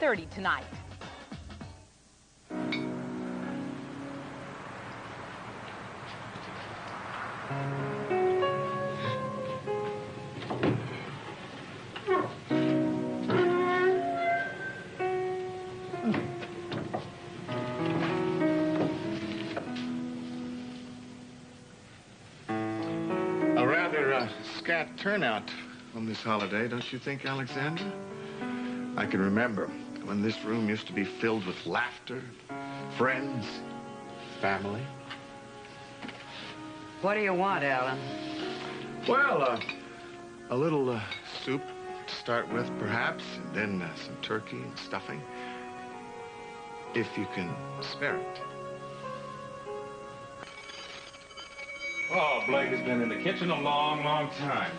7:30 tonight. A rather scant turnout on this holiday, don't you think, Alexandra? I can remember when this room used to be filled with laughter, friends, family. What do you want, Alan? Well, a little soup to start with, perhaps, and then some turkey and stuffing, if you can spare it. Oh, Blake has been in the kitchen a long, long time.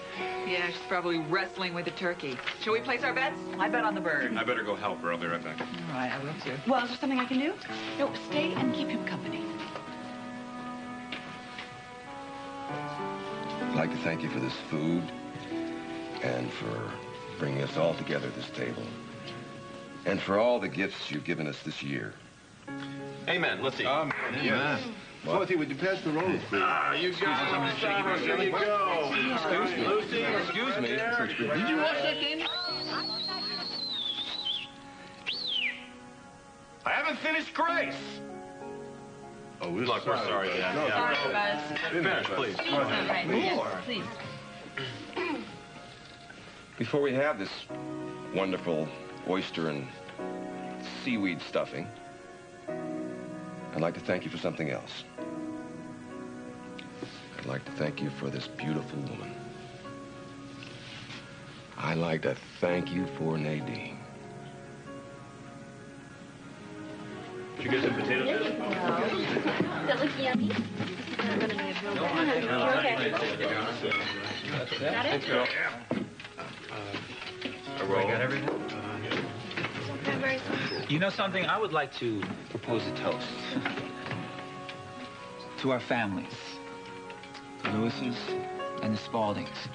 Yeah, she's probably wrestling with the turkey. Shall we place our bets? I bet on the bird. I better go help her. I'll be right back. All right, I will too. Well, is there something I can do? No, stay and keep him company. I'd like to thank you for this food and for bringing us all together at this table and for all the gifts you've given us this year. Amen. Let's see. Amen. Yes. Dorothy, would you pass the roll, please? You got it. Here you go. Excuse me. Lucy, Excuse me. Did you watch that game? I haven't finished Grace. Oh, we're Look, we're sorry, Dad. No, Sorry, Buzz. Finish, please. Right, yes, please. Before we have this wonderful oyster and seaweed stuffing, I'd like to thank you for something else. I'd like to thank you for this beautiful woman. I'd like to thank you for Nadine. Did you get some potatoes? Does it look yummy? Got it? A roll. Got everything? Very You know something? I would like to propose a toast to our families, the Lewises and the Spauldings.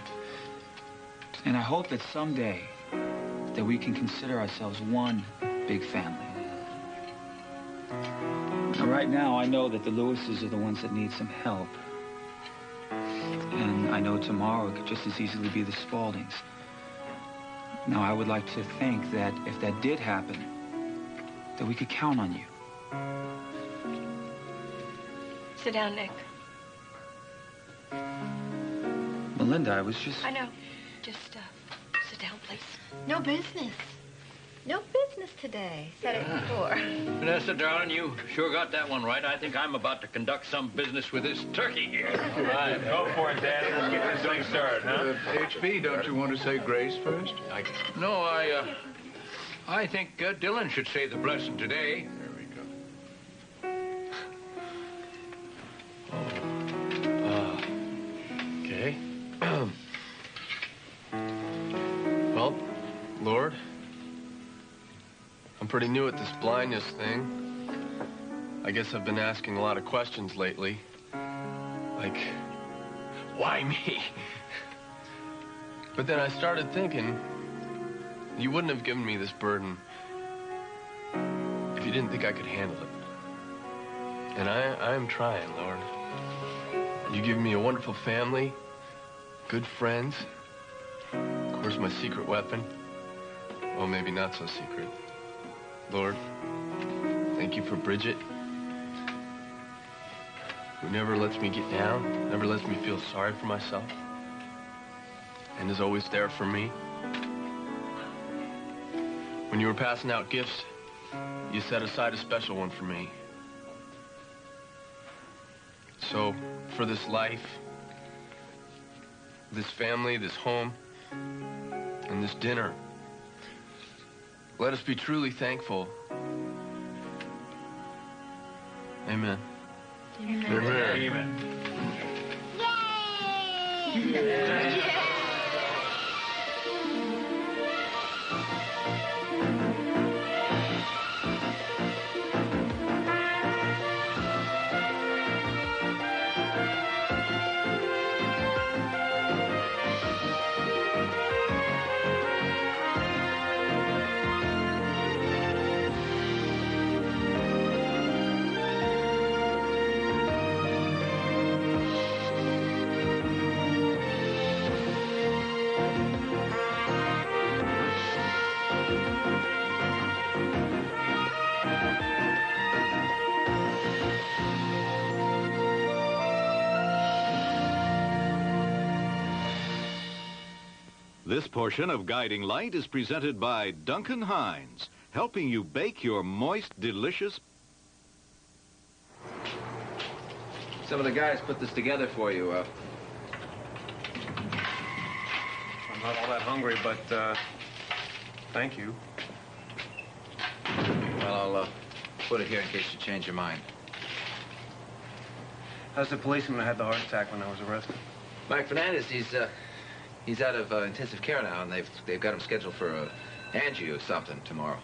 And I hope that someday that we can consider ourselves one big family. Now, right now, I know that the Lewises are the ones that need some help. And I know tomorrow it could just as easily be the Spauldings. Now, I would like to think that if that did happen, that we could count on you. Sit down, Nick. Melinda, I was just... I know. Just sit down, please. No business. No business today. Said it before. Vanessa, darling, you sure got that one right. I think I'm about to conduct some business with this turkey here. All right, go for it, Daddy. Let's get this thing started, huh? HB, don't you want to say grace first? No, I think Dylan should say the blessing today. There we go. Okay. Well, Lord, I'm pretty new at this blindness thing. I guess I've been asking a lot of questions lately. Like, why me? But then I started thinking, you wouldn't have given me this burden if you didn't think I could handle it. And I am trying, Lord. You give me a wonderful family, good friends, of course, my secret weapon. Well, maybe not so secret. Lord, thank you for Bridget, who never lets me get down, never lets me feel sorry for myself, and is always there for me. When you were passing out gifts, you set aside a special one for me. So, for this life, this family, this home, and this dinner, let us be truly thankful. Amen. Amen. Amen. Yay! This portion of Guiding Light is presented by Duncan Hines, helping you bake your moist, delicious... Some of the guys put this together for you. I'm not all that hungry, but, thank you. Well, I'll put it here in case you change your mind. How's the policeman that had the heart attack when I was arrested? Mike Fernandez, he's out of intensive care now, and they've got him scheduled for a angio or something tomorrow.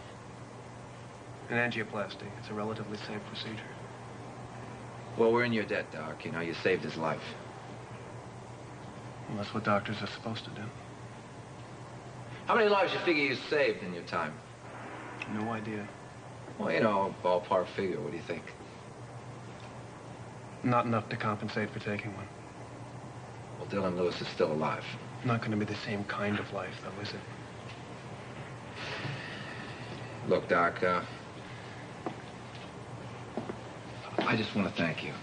An angioplasty. It's a relatively safe procedure. Well, we're in your debt, Doc. You know, you saved his life. Well, that's what doctors are supposed to do. How many lives you figure you saved in your time? No idea. Well, you know, ballpark figure. What do you think? Not enough to compensate for taking one. Well, Dylan Lewis is still alive. Not going to be the same kind of life, though, is it? Look, Doc, I just want to thank you.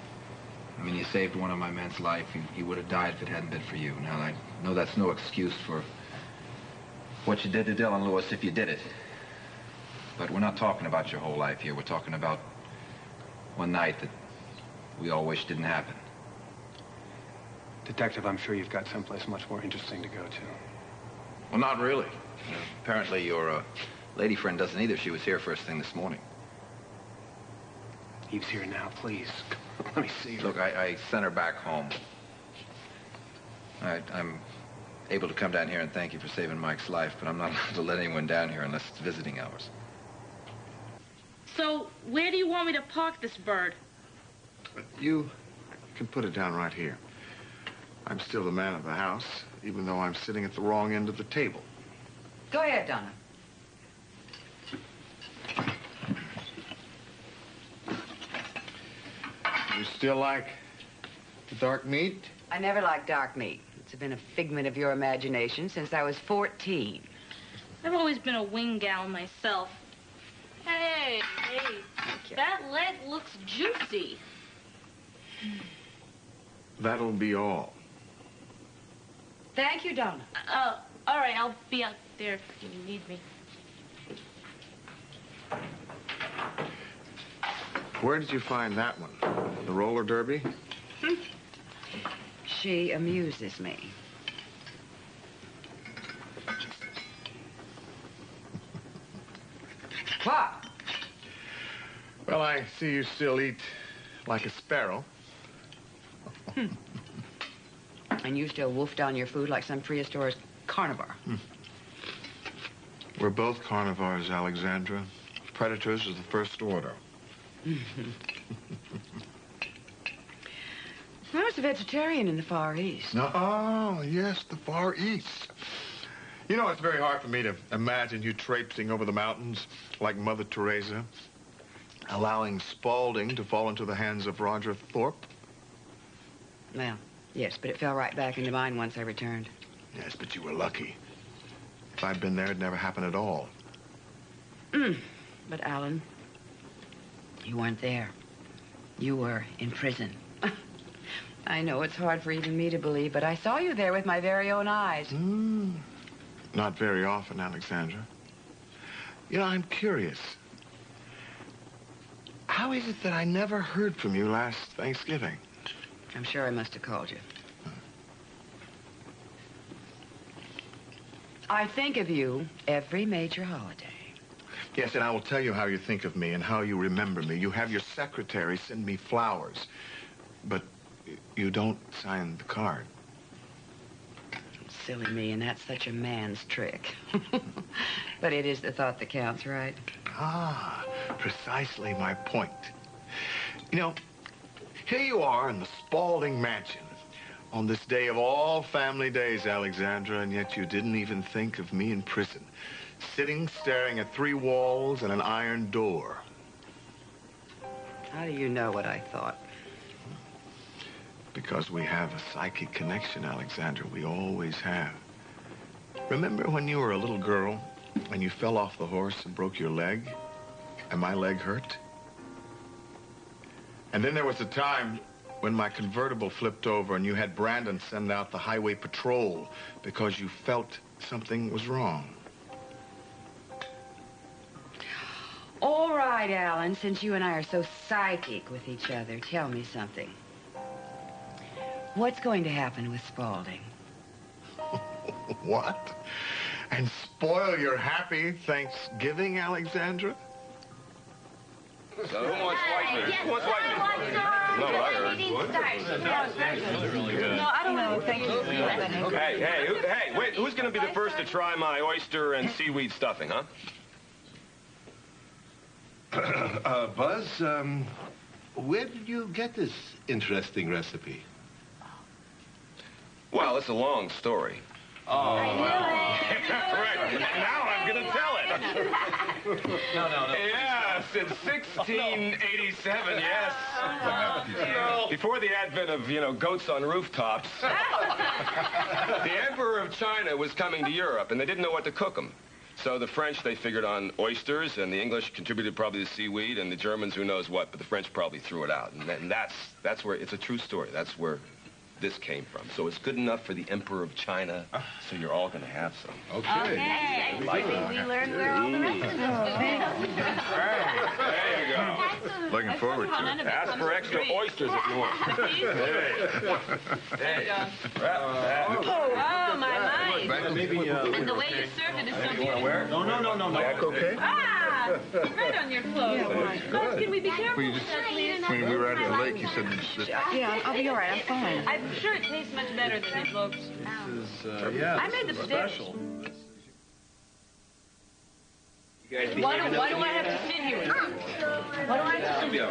I mean, you saved one of my men's life. He would have died if it hadn't been for you. Now, I know that's no excuse for what you did to Dylan Lewis if you did it. But we're not talking about your whole life here. We're talking about one night that we all wish didn't happen. Detective, I'm sure you've got someplace much more interesting to go to. Well, not really. Apparently your lady friend doesn't either. She was here first thing this morning. Eve's here now, please. Let me see her. Look, I sent her back home. I'm able to come down here and thank you for saving Mike's life, but I'm not allowed to let anyone down here unless it's visiting hours. So, where do you want me to park this bird? You can put it down right here. I'm still the man of the house, even though I'm sitting at the wrong end of the table. Go ahead, Donna. You still like the dark meat? I never liked dark meat. It's been a figment of your imagination since I was 14. I've always been a wing gal myself. Hey, that leg looks juicy. That'll be all. Thank you, Donna. All right, I'll be out there if you need me. Where did you find that one? The roller derby? She amuses me. What? Well, I see you still eat like a sparrow. And you still wolf down your food like some prehistoric carnivore. We're both carnivores, Alexandra. Predators of the first order. I was a vegetarian in the Far East. Oh, yes, the Far East. You know, it's very hard for me to imagine you traipsing over the mountains like Mother Teresa, allowing Spaulding to fall into the hands of Roger Thorpe. Well, yes, but it fell right back into mine once I returned. Yes, but you were lucky. If I'd been there, it'd never happen at all. But, Alan, you weren't there. You were in prison. I know it's hard for even me to believe, but I saw you there with my very own eyes. Not very often, Alexandra. You know, I'm curious. How is it that I never heard from you last Thanksgiving? I'm sure I must have called you. I think of you every major holiday. Yes, and I will tell you how you think of me and how you remember me. You have your secretary send me flowers, but you don't sign the card. Silly me, and that's such a man's trick. But it is the thought that counts, right? Ah, precisely my point. You know, here you are in the Spaulding mansion on this day of all family days, Alexandra, and yet you didn't even think of me in prison, sitting staring at 3 walls and an iron door. How do you know what I thought? Because we have a psychic connection, Alexandra. We always have. Remember when you were a little girl and you fell off the horse and broke your leg? And my leg hurt? And then there was a time when my convertible flipped over and you had Brandon send out the highway patrol because you felt something was wrong. All right, Alan, since you and I are so psychic with each other, tell me something. What's going to happen with Spaulding? What? And spoil your happy Thanksgiving, Alexandra? So who wants white meat? Who wants white meat? No, I heard. No, I don't know. Thank you. Hey, wait, who's going to be the first to try my oyster and seaweed stuffing, huh? Buzz, where did you get this interesting recipe? Well, it's a long story. Oh, right. Now I'm going to tell it. No. Yes, in 1687, yes. Before the advent of, goats on rooftops, the Emperor of China was coming to Europe, and they didn't know what to cook them. So the French, they figured on oysters, and the English contributed probably to seaweed, and the Germans, who knows what, but the French probably threw it out. And that's where, it's a true story. That's where this came from. So it's good enough for the Emperor of China, so you're all going to have some. Okay. We learned where all the rest of There you go. Looking forward to it. Ask for extra oysters if you want. There you go. Oh, my life. And The way you served it is so beautiful. No. Back okay? Ah! Right on your clothes. Buzz, can we be careful with that, please? When we were out at the lake, you said that... Yeah, I'll be all right. I'm fine. I'm sure it tastes much better than it looks. Yeah, I made the special. Why do I have to sit here with you? Why do I have to sit here?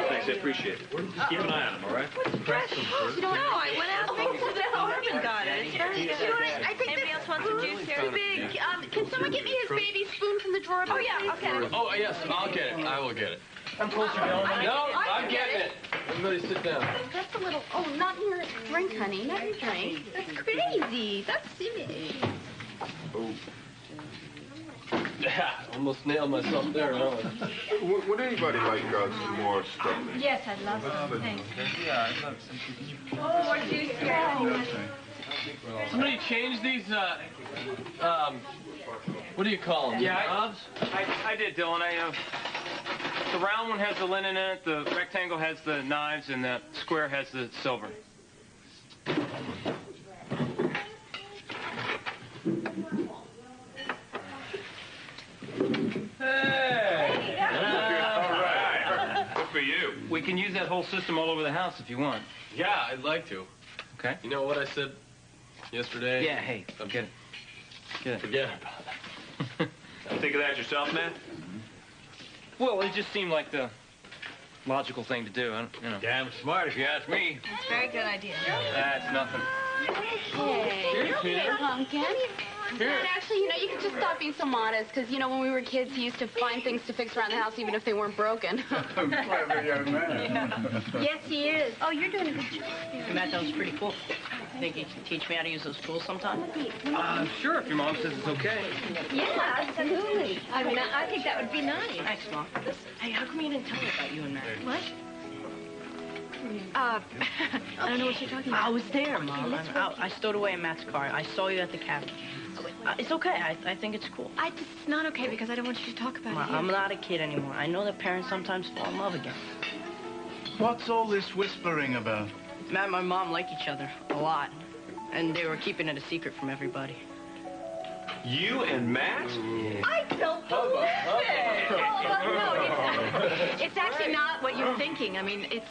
Thanks, I appreciate it. Just keep an eye on him, all right? You don't know. I went out thinking that Arvin got it. It's very good. I think Anybody else want some juice here? too big. Can someone get me his baby spoon from the drawer? Oh, yeah, okay. Oh, yes, I'll get it. I will get it. I'm closer now. No, I'm getting it. Everybody sit down. That's a little... Oh, not in your drink, honey. Not your drink. That's crazy. That's silly. Yeah, almost nailed myself there, huh? Would anybody like some more stuffing? Yes, I'd love some. Thanks. Yeah, I'd love some. Oh, more juice here. Somebody change these, what do you call them? Yeah, knobs? I did, Dylan. The round one has the linen in it, the rectangle has the knives, and the square has the silver. Hey! All right. Good for you. We can use that whole system all over the house if you want. Yeah, I'd like to. Okay. You know what I said yesterday? Yeah, hey, get it. Get it. Forget about it. Think of that yourself, man? Well, it just seemed like the logical thing to do. Damn smart, if you ask me. It's a very good idea. That's nothing. Hey, okay, Pumpkin. Dad, actually, you can just stop being so modest, because, when we were kids, he used to find things to fix around the house, even if they weren't broken. Clever young man. Yes, he is. Oh, you're doing a good job. Matt, that was pretty cool. Think you can teach me how to use those tools sometime? Sure, if your mom says it's okay. Yeah, absolutely. I mean, I think that would be nice. Thanks, Mom. Hey, how come you didn't tell me about you and Matt? What? I don't know what you're talking about. I was there, Mom. I stowed away in Matt's car. I saw you at the cabin. It's okay. I think it's cool. It's not okay because I don't want you to talk about it here. I'm not a kid anymore. I know that parents sometimes fall in love again. What's all this whispering about? Matt and my mom like each other a lot. And they were keeping it a secret from everybody. You and Matt? I don't believe it! No, it's actually not what you're thinking. I mean, it's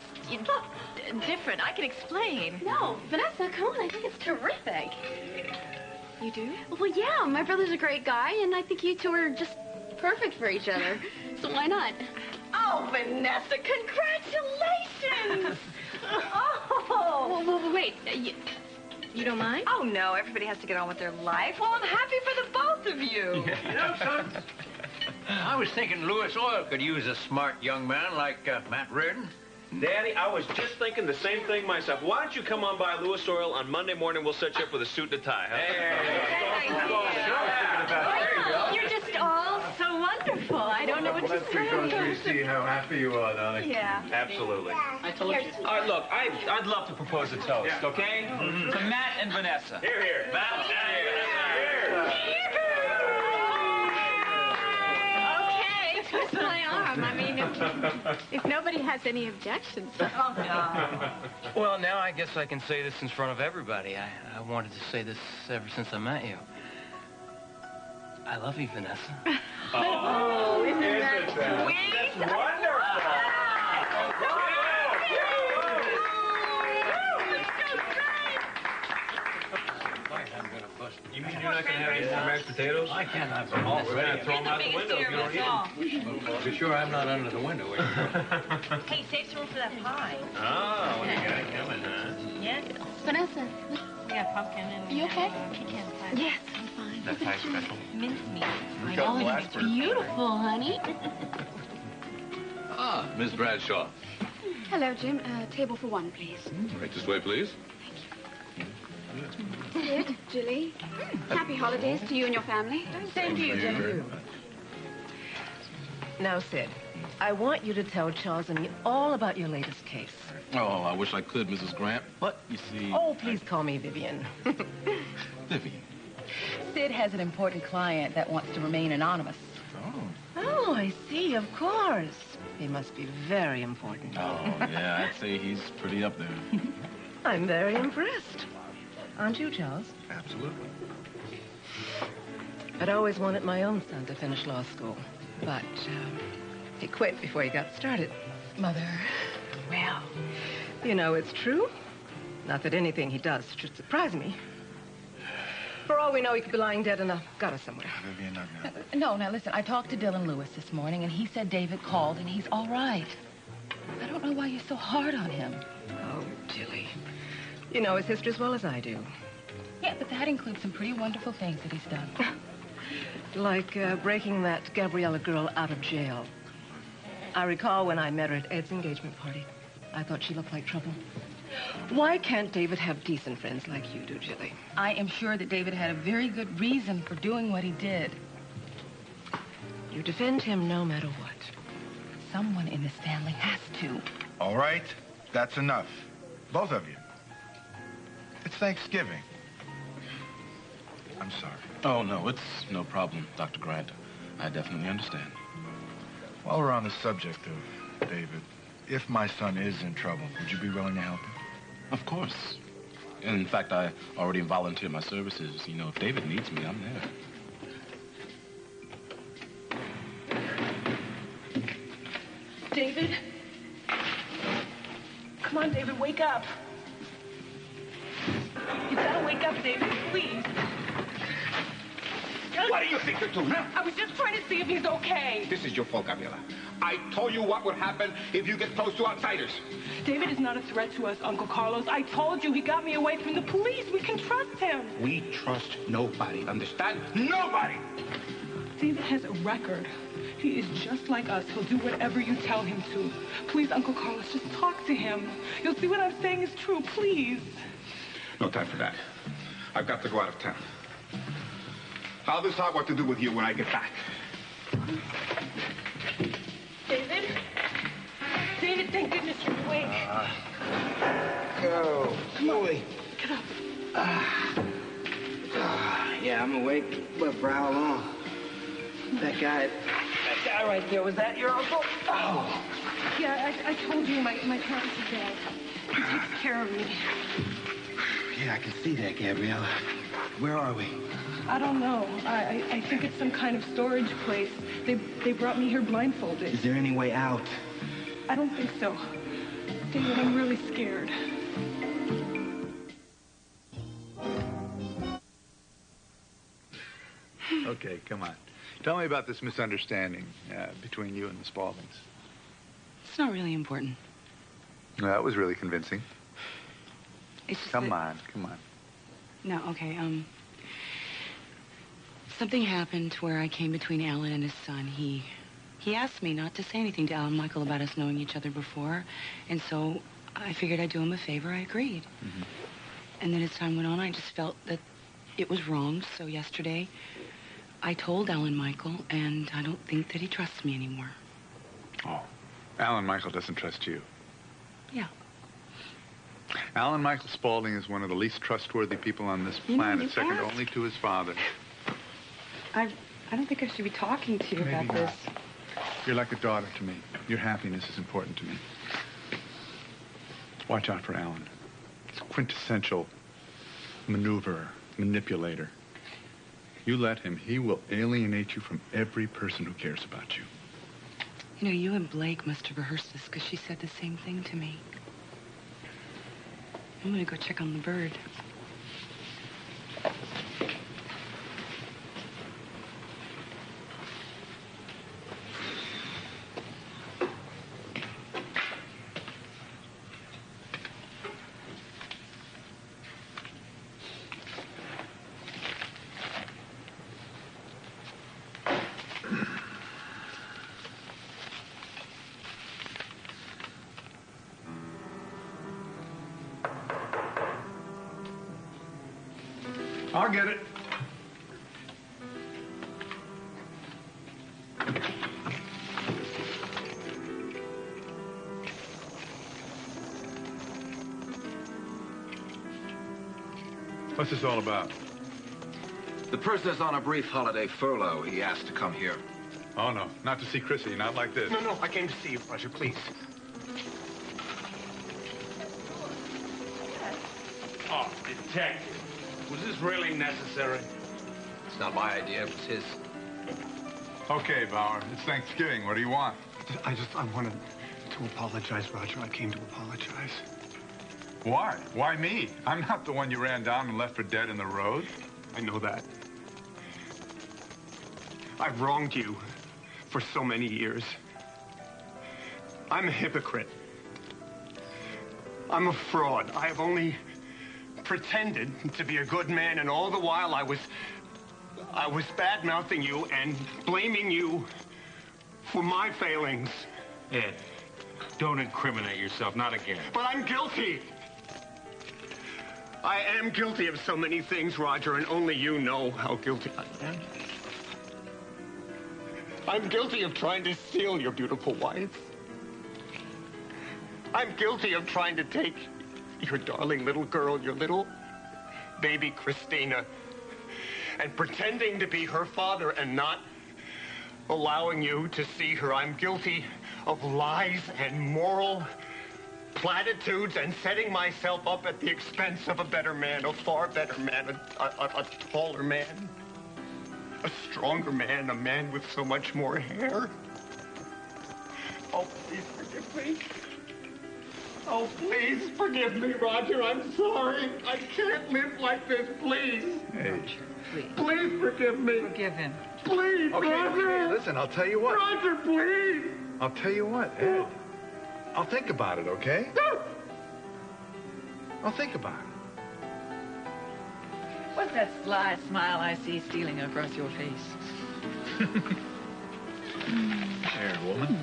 different. I can explain. No, Vanessa, come on. I think it's terrific. You do? Well, yeah. My brother's a great guy, and I think you two are just perfect for each other. So why not? Oh, Vanessa, congratulations! Oh! Well, wait. You don't mind? Oh, no. Everybody has to get on with their life. Well, I'm happy for the both of you. You know, son, I was thinking Louis Oil could use a smart young man like Matt Reardon. Daddy, I was just thinking the same thing myself. Why don't you come on by Louis Oil on Monday morning? We'll set you up with a suit and a tie, huh? You're just all so wonderful. I don't know what to say. Because we see how happy you are, darling. Yeah. Absolutely. I told you. All right, look, I'd love to propose a toast, okay? To Matt and Vanessa. Here, here. Matt and Vanessa. Here. come. I mean, if nobody has any objections. Oh, no. Well, now I guess I can say this in front of everybody. I wanted to say this ever since I met you. I love you, Vanessa. Oh, isn't that sweet? That's wonderful. You mean you're not going to have any more mashed potatoes? I can't have them all. We're going to throw them out the window if you don't eat them. Be sure I'm not under the window. Hey, save some room for that pie. Oh, what do you got coming, huh? Yes. Vanessa, Yeah, pumpkin and you okay? pecan pie. Yes, I'm fine. That pie's special. Mincemeat. I know, it's beautiful, honey. Ah, Miss Bradshaw. Hello, Jim. Table for one, please. Right this way, please. Sid, Julie, happy holidays to you and your family. Same to you, Jim. Now, Sid, I want you to tell Charles and me all about your latest case. Oh, I wish I could, Mrs. Grant. But, you see... Oh, please call me Vivian. Vivian. Sid has an important client that wants to remain anonymous. Oh, I see, of course. He must be very important. Oh, yeah, I'd say he's pretty up there. I'm very impressed. Aren't you, Charles? Absolutely. I'd always wanted my own son to finish law school, but he quit before he got started. Mother, well, you know, it's true. Not that anything he does should surprise me. For all we know, he could be lying dead in a gutter somewhere. Vivian, not now. No, now listen, I talked to Dylan Lewis this morning, and he said David called, and he's all right. I don't know why you're so hard on him. Oh, Jilly. You know his history as well as I do. Yeah, but that includes some pretty wonderful things that he's done. Like breaking that Gabriella girl out of jail. I recall when I met her at Ed's engagement party. I thought she looked like trouble. Why can't David have decent friends like you do, Jilly? I am sure that David had a very good reason for doing what he did. You defend him no matter what. Someone in this family has to. All right, that's enough. Both of you. It's Thanksgiving. I'm sorry. Oh, no, it's no problem, Dr. Grant. I definitely understand. While we're on the subject of David, if my son is in trouble, would you be willing to help him? Of course. In fact, I already volunteered my services. You know, if David needs me, I'm there. David? Come on, David, wake up. You gotta wake up, David, please. What do you think you're doing, huh? I was just trying to see if he's okay. This is your fault, Gabriela. I told you what would happen if you get close to outsiders. David is not a threat to us, Uncle Carlos. I told you he got me away from the police. We can trust him. We trust nobody, understand? Nobody! David has a record. He is just like us. He'll do whatever you tell him to. Please, Uncle Carlos, just talk to him. You'll see what I'm saying is true, please. No time for that. I've got to go out of town. I'll decide what to do with you when I get back. David? David, thank goodness you're awake. Go. Come on. Awake. Get up. Yeah, I'm awake, but for how long? That guy right there, was that your uncle? Oh. Yeah, I told you my parents are dead. He takes care of me. Yeah, I can see that, Gabriella. Where are we? I don't know. I think it's some kind of storage place. They brought me here blindfolded. Is there any way out? I don't think so. David, I'm really scared. Okay, come on. Tell me about this misunderstanding between you and the Spauldings. It's not really important. Well, that was really convincing. It's just Come that- on. No, okay, something happened where I came between Alan and his son. He asked me not to say anything to Alan Michael about us knowing each other before, and so I figured I'd do him a favor. I agreed. Mm-hmm. And then as time went on, I just felt that it was wrong, so yesterday I told Alan Michael, and I don't think that he trusts me anymore. Oh, Alan Michael doesn't trust you. Yeah. Alan Michael Spaulding is one of the least trustworthy people on this You know, planet, you second asked. only to his father. I don't think I should be talking to you Maybe about not. this. You're like a daughter to me. Your happiness is important to me. Watch out for Alan. He's a quintessential maneuverer, manipulator. You let him, he will alienate you from every person who cares about you. You know, you and Blake must have rehearsed this because she said the same thing to me. I'm gonna go check on the bird. I'll get it. What's this all about? The prisoner's on a brief holiday furlough. He asked to come here. Oh, no. Not to see Chrissy. Not like this. No, I came to see you, Roger, please. Oh, detective. Was this really necessary? It's not my idea. It was his. Okay, Bauer. It's Thanksgiving. What do you want? I wanted to apologize, Roger. I came to apologize. Why? Why me? I'm not the one you ran down and left for dead in the road. I know that. I've wronged you for so many years. I'm a hypocrite. I'm a fraud. I have only pretended to be a good man, and all the while I was bad-mouthing you and blaming you for my failings. Ed, don't incriminate yourself, not again. But I'm guilty. I am guilty of so many things, Roger, and only you know how guilty I am. I'm guilty of trying to steal your beautiful wife. I'm guilty of trying to take your darling little girl, your little baby Christina, and pretending to be her father and not allowing you to see her. I'm guilty of lies and moral platitudes and setting myself up at the expense of a better man, a far better man, a taller man, a stronger man, a man with so much more hair. Oh, please forgive me. Oh, please forgive me, Roger. I'm sorry. I can't live like this, please. Hey. Please forgive me. Forgive him. Please, Okay, Roger. listen, I'll tell you what. Roger, please. I'll tell you what, Ed. I'll think about it, okay? I'll think about it. What's that sly smile I see stealing across your face? There, woman.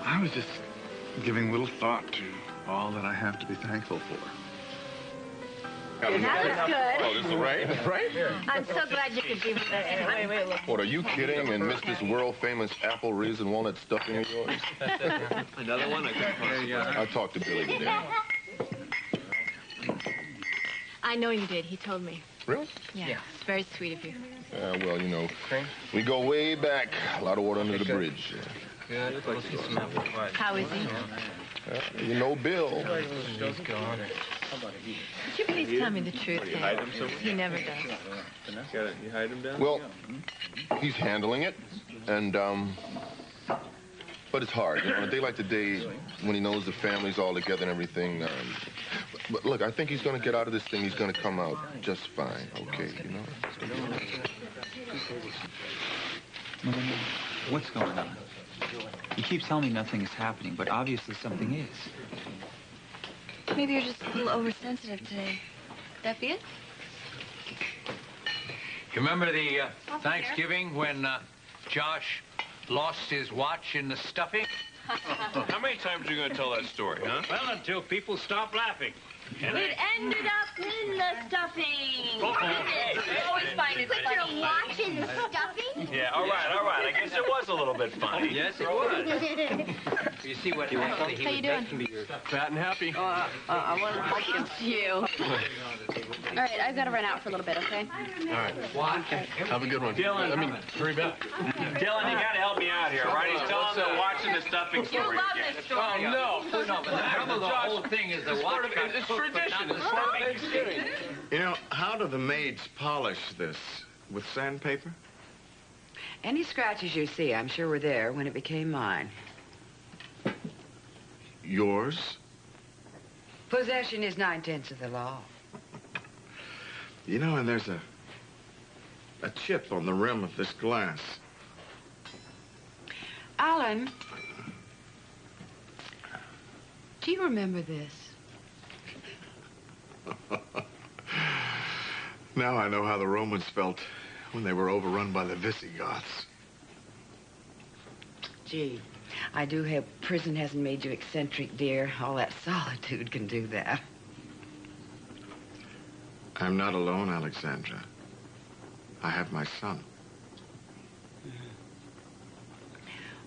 I was just giving little thought to all that I have to be thankful for. That looks good. Oh, this is right? Right? I'm so glad you could be with us. Wait, look. What, are you kidding and miss this world-famous apple raisin walnut stuffing of yours? Another one? I talked to Billy today. I know you did. He told me. Really? Yeah. It's very sweet of you. Well, you know, we go way back. A lot of water under the bridge. Good. Let's get some apple pie. How is he? You know Bill. He's gone. Could you please tell me the truth, Ed? He never does. You hide him down? Well, he's handling it, and, but it's hard. You know, on a day like today, when he knows the family's all together and everything, but look, I think he's going to get out of this thing. He's going to come out just fine, okay, you know? What's going on? He keeps telling me nothing is happening, but obviously something is. Maybe you're just a little oversensitive today. Could that be it? You remember the Thanksgiving when Josh lost his watch in the stuffing? How many times are you going to tell that story, huh? Well, until people stop laughing. It ended up in the stuffing. I always find it funny. Put your watch in the stuffing? Yeah, all right. I guess it was a little bit funny. Yes, it was. You see what actually he How you doing? Fat and happy. I want to like it's you. All right, I've got to run out for a little bit, okay? All right. Have a good one. Dylan. Hurry back. Dylan, you gotta help me out here, all right? He's telling them to watching the stuffing story. You love this story. Oh, no. No, but the whole thing is the watch. It's tradition. It's part of the experience. You know, how do the maids polish this? With sandpaper? Any scratches you see, I'm sure were there when it became mine. Yours? Possession is 9/10 of the law. You know, and there's a chip on the rim of this glass. Alan, do you remember this? Now I know how the Romans felt when they were overrun by the Visigoths. Gee, I do hope prison hasn't made you eccentric, dear. All that solitude can do that. I'm not alone, Alexandra. I have my son.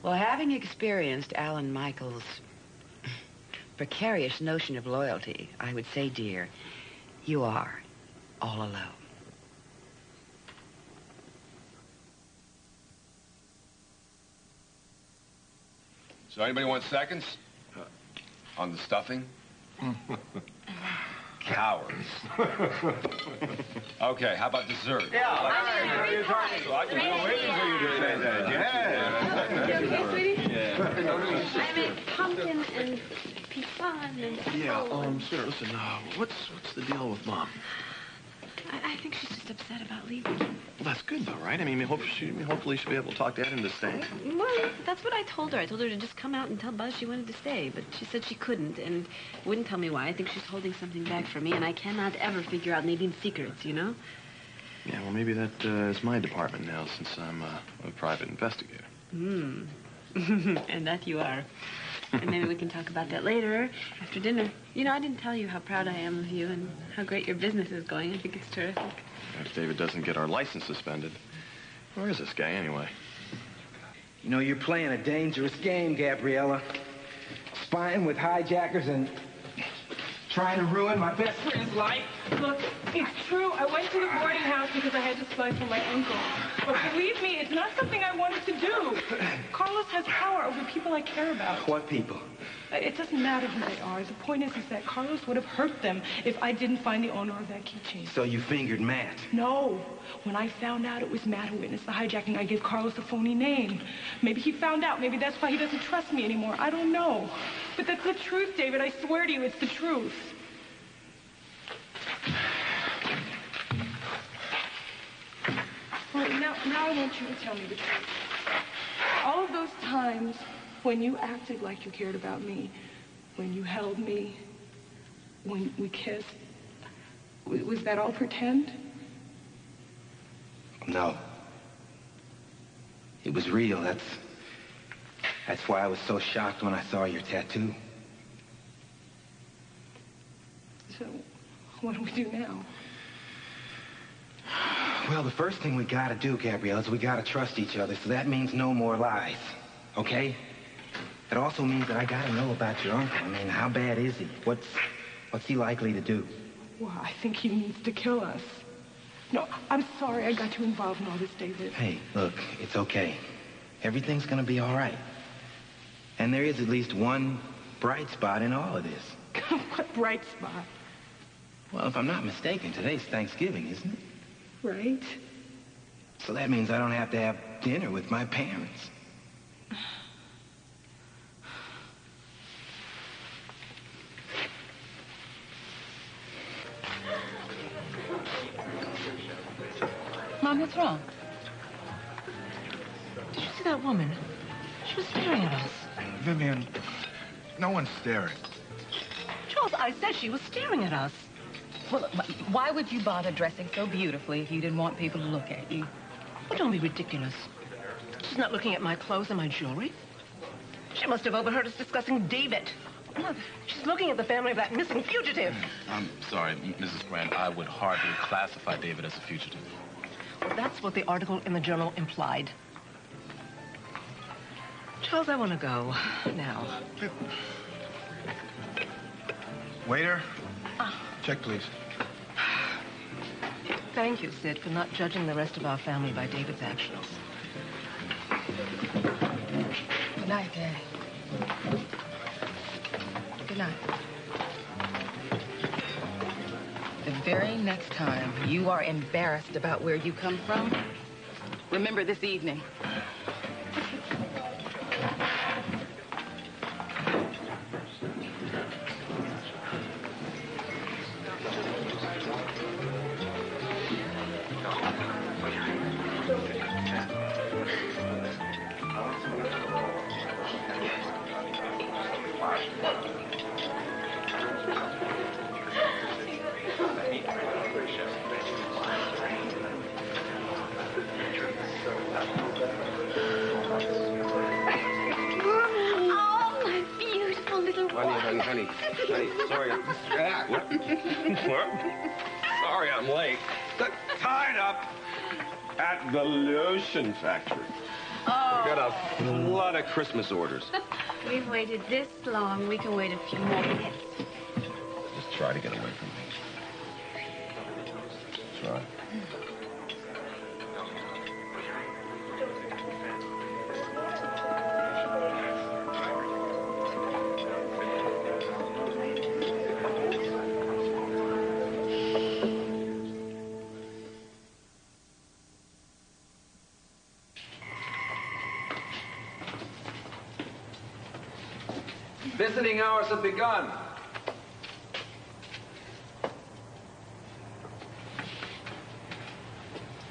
Well, having experienced Alan Michael's precarious notion of loyalty, I would say, dear, you are all alone. So anybody want seconds? On the stuffing? Cowards. Okay, how about dessert? Yeah. I can go waiting for you to say that. You okay, sweetie? Yeah. I made pumpkin and pecan and... Yeah, sir, listen, what's the deal with Mom? I think she's just upset about leaving. Well, that's good, though, right? I mean, hopefully she'll be able to talk Dad into staying. Well, that's what I told her. I told her to just come out and tell Buzz she wanted to stay, but she said she couldn't and wouldn't tell me why. I think she's holding something back from me, and I cannot ever figure out Nadine's secrets, you know? Yeah, well, maybe that is my department now, since I'm a private investigator. Hmm. And that you are. And maybe we can talk about that later, after dinner. You know, I didn't tell you how proud I am of you and how great your business is going. I think it's terrific. If David doesn't get our license suspended. Where is this guy, anyway? You know, you're playing a dangerous game, Gabriella. Spying with hijackers and trying to ruin my best friend's life. Look, it's true. I went to the boarding house because I had to spy for my uncle. But believe me, it's not something I wanted to do. Carlos has power over people I care about. What people? It doesn't matter who they are. The point is that Carlos would have hurt them if I didn't find the owner of that keychain. So you fingered Matt? No. When I found out it was Matt who witnessed the hijacking, I gave Carlos a phony name. Maybe he found out. Maybe that's why he doesn't trust me anymore. I don't know. But that's the truth, David. I swear to you, it's the truth. Well, now I want you to tell me the truth. All of those times when you acted like you cared about me, when you held me, when we kissed, was that all pretend? No. It was real. That's why I was so shocked when I saw your tattoo. So, what do we do now? Well, the first thing we gotta do, Gabrielle, is we gotta trust each other, so that means no more lies, okay? It also means that I gotta know about your uncle. I mean, how bad is he? What's he likely to do? Well, I think he needs to kill us. No, I'm sorry I got you involved in all this, David. Hey, look, it's okay. Everything's gonna be all right. And there is at least one bright spot in all of this. What bright spot? Well, if I'm not mistaken, today's Thanksgiving, isn't it? Right. So that means I don't have to have dinner with my parents. Mom, what's wrong? Did you see that woman? She was staring at us. Vivian, no one's staring. Charles, I said she was staring at us. Well, why would you bother dressing so beautifully if you didn't want people to look at you? Well, don't be ridiculous. She's not looking at my clothes and my jewelry. She must have overheard us discussing David. Mother, she's looking at the family of that missing fugitive. I'm sorry, Mrs. Grant. I would hardly classify David as a fugitive. Well, that's what the article in the journal implied. Charles, I want to go now. Waiter, check, please. Thank you, Sid, for not judging the rest of our family by David's actions. night, Daddy. Good night. The very next time you are embarrassed about where you come from, remember this evening. Honey, sorry. What? Sorry, I'm late. Tied up at the lotion factory. Oh. We got a lot of Christmas orders. We've waited this long. We can wait a few more minutes. Just try to get away from me. Try. Visiting hours have begun.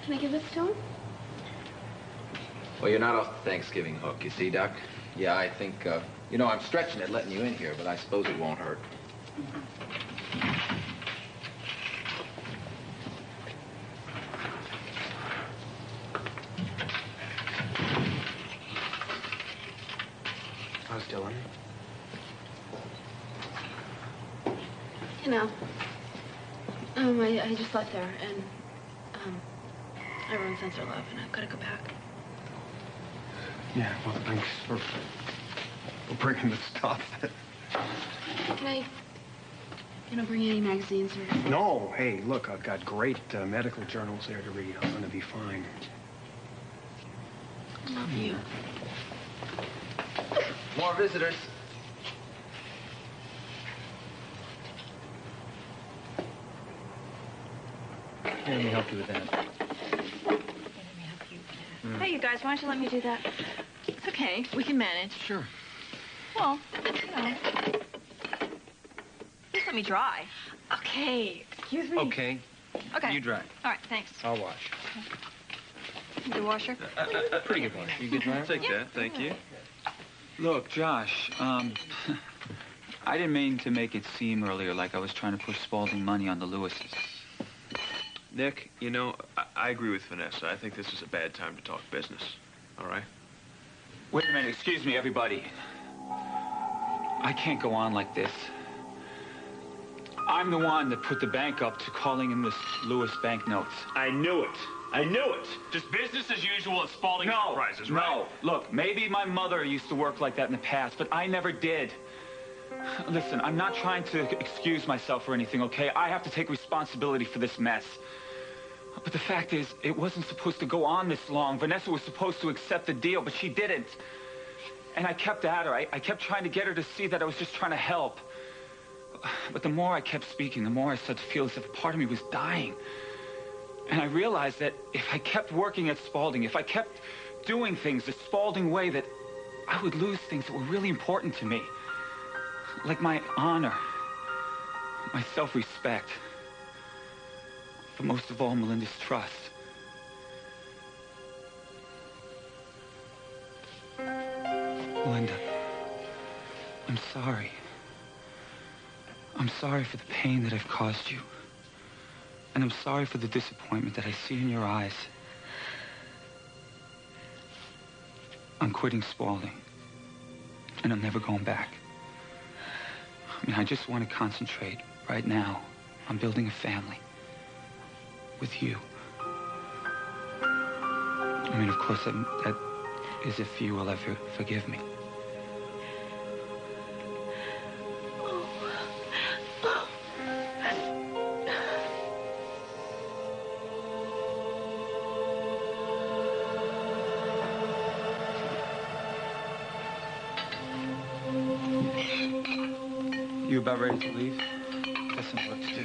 Can I give this to him? Well, you're not off the Thanksgiving hook, you see, Doc? Yeah, I think, you know, I'm stretching it letting you in here, but I suppose it won't hurt. How's Dylan? You know, I just left there, and, everyone sends their love, and I've got to go back. Yeah, well, thanks for bringing the stuff. Can I, bring any magazines or... No, hey, look, I've got great medical journals there to read. I'm going to be fine. I love you. More visitors. Let me help you with that. Hey, you guys, why don't you let me do that? It's okay. We can manage. Sure. Well, just let me dry. Okay. Excuse me. Okay. Okay. You dry. All right, thanks. I'll wash. The washer? Pretty good wash. You good dryer? I'll take that, thank you. Look, Josh, I didn't mean to make it seem earlier like I was trying to push Spaulding money on the Lewises. Nick, I agree with Vanessa. I think this is a bad time to talk business. All right? Wait a minute, excuse me, everybody. I can't go on like this. I'm the one that put the bank up to calling in this Lewis banknotes. I knew it. I knew it. Just business as usual at Spaulding Enterprises, right? No. Look, maybe my mother used to work like that in the past, but I never did. Listen, I'm not trying to excuse myself or anything, okay? I have to take responsibility for this mess. But the fact is, it wasn't supposed to go on this long. Vanessa was supposed to accept the deal, but she didn't. And I kept at her. I kept trying to get her to see that I was just trying to help. But the more I kept speaking, the more I started to feel as if a part of me was dying. And I realized that if I kept working at Spaulding, if I kept doing things the Spaulding way, that I would lose things that were really important to me. Like my honor, my self-respect. But most of all, Melinda's trust. Melinda, I'm sorry. I'm sorry for the pain that I've caused you. And I'm sorry for the disappointment that I see in your eyes. I'm quitting Spaulding. And I'm never going back. I mean, I just want to concentrate right now on building a family. With you. I mean, of course, that is if you will ever forgive me. You about ready to leave? Got some work to do.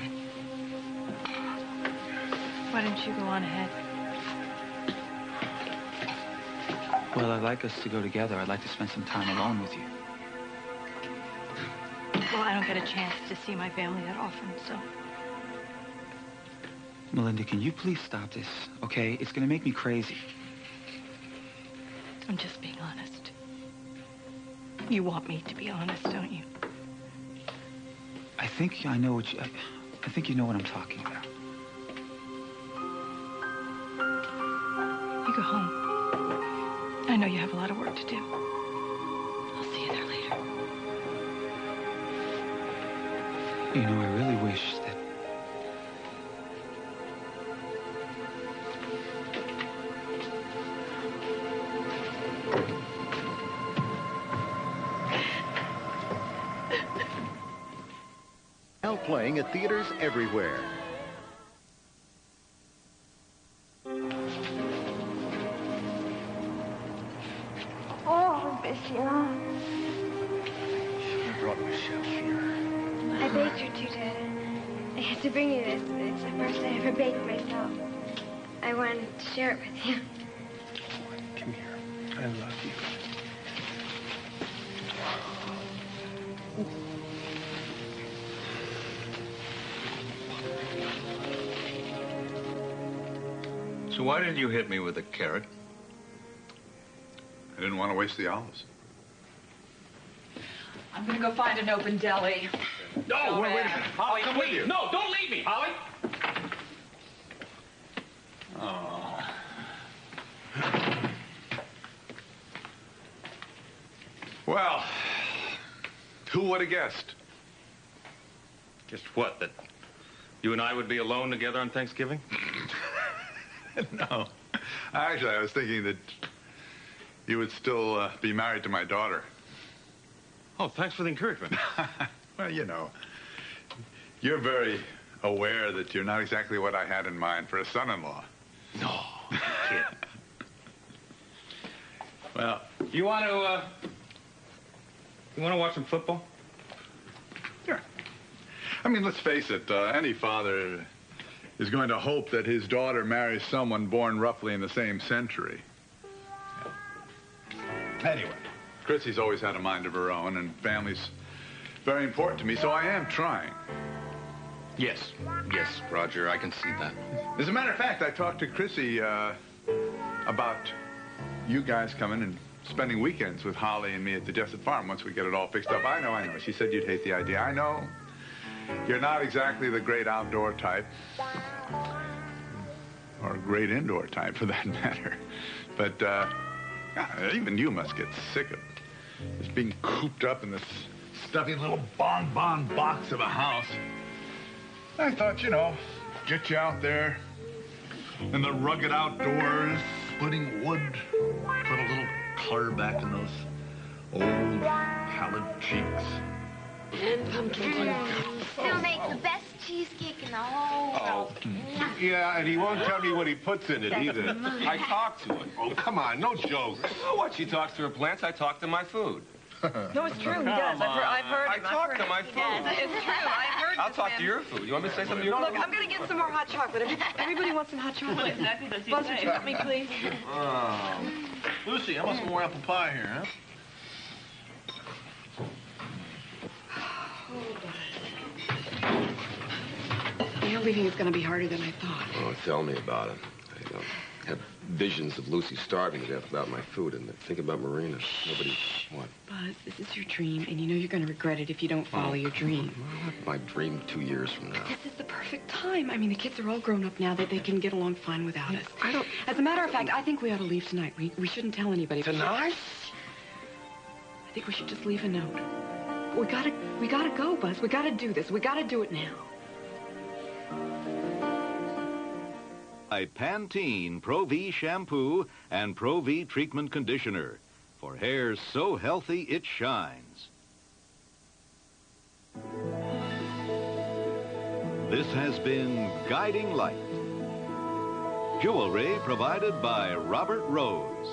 Why don't you go on ahead? Well, I'd like us to go together. I'd like to spend some time alone with you. Well, I don't get a chance to see my family that often, so... Melinda, can you please stop this, okay? It's gonna make me crazy. I'm just being honest. You want me to be honest, don't you? I think I know what you... I think you know what I'm talking about. You go home. I know you have a lot of work to do. I'll see you there later. You know, I really wish that... Now playing at theaters everywhere. Oh, Michelle. I brought Michelle here. I baked her too, Dad. I had to bring you this. It's the first I ever baked myself. I wanted to share it with you. Come here. I love you. So why didn't you hit me with a carrot? I didn't want to waste the olives. I'm gonna go find an open deli. No, wait a minute. Holly, come with you. No, don't leave me, Holly. Oh. Well, who would have guessed? Guess what, that you and I would be alone together on Thanksgiving? No. Actually, I was thinking that you would still be married to my daughter. Oh, thanks for the encouragement. Well, you know, you're very aware that you're not exactly what I had in mind for a son-in-law. No, kid. Well, You want to watch some football? Sure. I mean, let's face it, any father is going to hope that his daughter marries someone born roughly in the same century. Anyway, Chrissy's always had a mind of her own, and family's very important to me, so I am trying. Yes, Roger, I can see that. As a matter of fact, I talked to Chrissy about you guys coming and spending weekends with Holly and me at the Jessup Farm once we get it all fixed up. I know. She said you'd hate the idea. I know. You're not exactly the great outdoor type. Or a great indoor type, for that matter. But, even you must get sick of just being cooped up in this stuffy little bonbon box of a house. I thought, you know, get you out there in the rugged outdoors, splitting wood, put a little color back in those old pallid cheeks. And pumpkin pie. Still makes the best cheesecake in the whole world. Yeah, and he won't tell me what he puts in it either. I talked to her. Oh, come on, no jokes. Oh, what? She talks to her plants, I talk to my food. No, it's true. He does. I've heard him. I talk to my food. It's true. I've heard I'll this talk man. to your food. You want me to say something to your Look, food? I'm going to get some more hot chocolate. Everybody wants some hot chocolate. Exactly does he Buzz, say? would you help me, please? Oh. Lucy, how about some more apple pie here, huh? You know, leaving is going to be harder than I thought. Oh, tell me about it. I have visions of Lucy starving to death without my food, and think about Marina. Nobody... What? Buzz, this is your dream, and you know you're going to regret it if you don't follow your dream. I'll have my dream 2 years from now. This is the perfect time. I mean, the kids are all grown up now that they can get along fine without us. As a matter of fact, I think we ought to leave tonight. We shouldn't tell anybody. Tonight? I think we should just leave a note. We gotta go, Buzz. We gotta do this. We gotta do it now. By Pantene Pro-V shampoo and Pro-V treatment conditioner for hair so healthy it shines. This has been Guiding Light. Jewelry provided by Robert Rose.